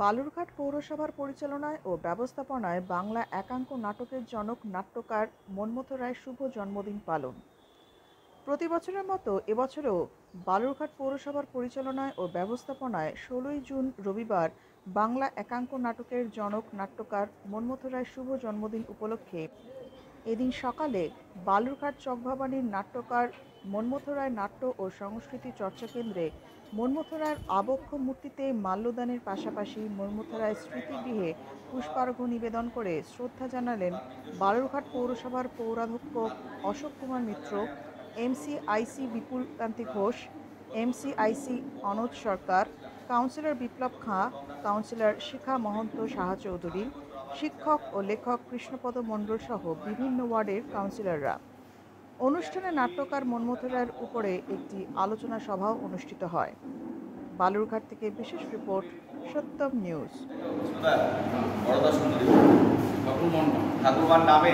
বালুরঘাট পৌরসভার পরিচালনায় ও ব্যবস্থাপনায় বাংলা একাঙ্ক নাটকের জনক নাট্যকার মন্মথ রায়ের শুভ জন্মদিন পালন। প্রতি বছরের মতো এবছরেও বালুরঘাট পৌরসভার পরিচালনায় ও ব্যবস্থাপনায় ১৬ই জুন রবিবার বাংলা একাঙ্ক নাটকের জনক নাট্যকার মন্মথ রায়ের শুভ জন্মদিন উপলক্ষে এদিন সকালে বালুরঘাট চকভবানীর নাট্যকার মন্মথ রায় নাট্য ও সংস্কৃতি চর্চা কেন্দ্রে মন্মথ রায়ের আবক্ষ মূর্তিতে মাল্যদানের পাশাপাশি মন্মথ রায়ের স্মৃতিগৃহে পুষ্পার্ঘ্য নিবেদন করে শ্রদ্ধা জানালেন বালুরঘাট পৌরসভার পৌরাধ্যক্ষ অশোক কুমার মিত্র, এমসিআইসি বিপুল কান্তি ঘোষ, এমসিআইসি অনুজ সরকার, কাউন্সিলর বিপ্লব খাঁ, কাউন্সিলর শিখা মহন্ত সাহা চৌধুরী, শিক্ষক ও লেখক কৃষ্ণপদ মণ্ডল সহ বিভিন্ন ওয়ার্ডের কাউন্সিলররা। অনুষ্ঠানে নাট্যকার মন্মথ রায়ের উপরে একটি আলোচনা সভাও অনুষ্ঠিত হয়। বালুরঘাট থেকে বিশেষ রিপোর্ট, সত্যম নিউজ। ঠাকুরমার নামে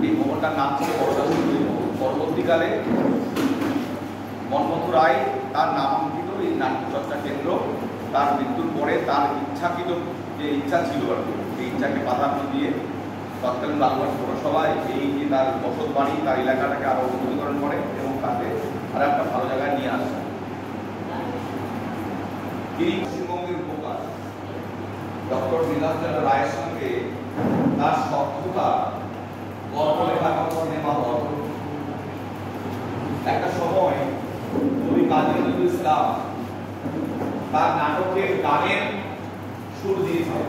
এই ভবনটার নাম ছিল বরদা সুন্দরী ভবন। পরবর্তীকালে মন্মথ রায় তার নামাঙ্কিত এই নাট্যচর্চা কেন্দ্র তার মৃত্যুর পরে তার ইচ্ছাকৃত যে ইচ্ছা ছিল আর কি, সেই ইচ্ছাকে প্রাধান্য দিয়ে তৎকালীন বালুরঘাট পৌরসভায় এই যে তার বসত বাড়ি, তার এলাকাটাকে আরও উন্নতিকরণ করে এবং তাকে আর একটা ভালো জায়গায় নিয়ে আসে। তিনি পশ্চিমবঙ্গের উপকার ডক্টর নীলাঞ্জন রায়ের সঙ্গে তার শত্রুতা গল্পলেখা সিনেমা হল। একটা সময় কবি কাজী নজরুল ইসলাম তার নাটকের গানের সুর দিয়েছেন।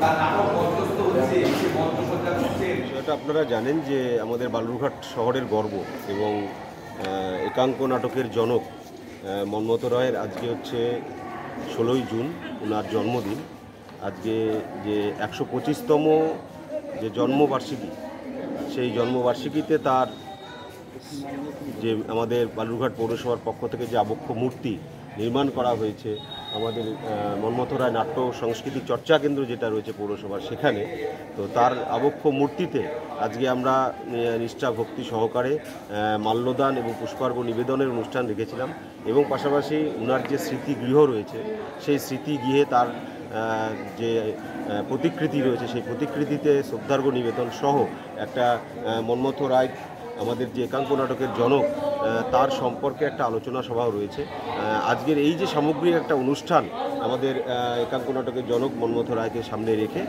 তার নাটক মঞ্চস্থ হচ্ছে, সে মঞ্চসজ্জা করছেন। সেটা আপনারা জানেন যে আমাদের বালুরঘাট শহরের গর্ব এবং একাঙ্ক নাটকের জনক মন্মথ রায়ের আজকে হচ্ছে ১৬ই জুন, ওনার জন্মদিন। আজকে যে ১২৫তম যে জন্মবার্ষিকী, সেই জন্মবার্ষিকীতে তার যে আমাদের বালুরঘাট পৌরসভার পক্ষ থেকে যে আবক্ষ মূর্তি নির্মাণ করা হয়েছে, আমাদের মন্মথ রায় নাট্য সংস্কৃতি চর্চা কেন্দ্র যেটা রয়েছে পৌরসভার, সেখানে তো তার আবক্ষ মূর্তিতে আজকে আমরা নিষ্ঠা ভক্তি সহকারে মাল্যদান এবং পুষ্পার্ঘ্য নিবেদনের অনুষ্ঠান রেখেছিলাম। এবং পাশাপাশি ওনার যে স্মৃতিগৃহ রয়েছে, সেই স্মৃতিগৃহে তার যে প্রতিকৃতি রয়েছে, সেই প্রতিকৃতিতে শ্রদ্ধার্ঘ্য নিবেদন সহ একটা মন্মথ রায় আমাদের যে একাঙ্ক নাটকের জনক, তার সম্পর্কে একটা আলোচনা সভাও রয়েছে। আজকের এই যে সামগ্রিক একটা অনুষ্ঠান আমাদের একাঙ্ক নাটকের জনক মন্মথ রায়কে সামনে রেখে,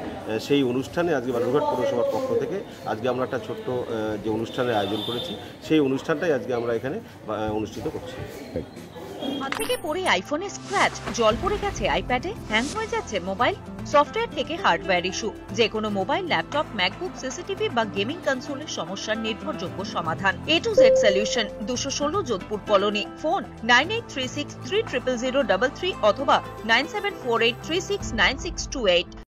সেই অনুষ্ঠানে আজকে বালুরঘাট পৌরসভার পক্ষ থেকে আজকে আমরা একটা ছোট্ট যে অনুষ্ঠানের আয়োজন করেছি, সেই অনুষ্ঠানটাই আজকে আমরা এখানে অনুষ্ঠিত করছি। হাত থেকে পড়ে আইফোনে স্ক্র্যাচ, জল পড়ে গেছে আইপ্যাডে, হ্যাং হয়ে যাচ্ছে মোবাইল, সফটওয়্যার থেকে হার্ডওয়্যার ইস্যু, যে কোনো মোবাইল, ল্যাপটপ, ম্যাকবুক, সিসিটিভি বা গেমিং কনসোলের সমস্যার নির্ভরযোগ্য সমাধান। A to Z solution, 216 Jodhpur colony. Phone 9836300033 অথবা 9748369628।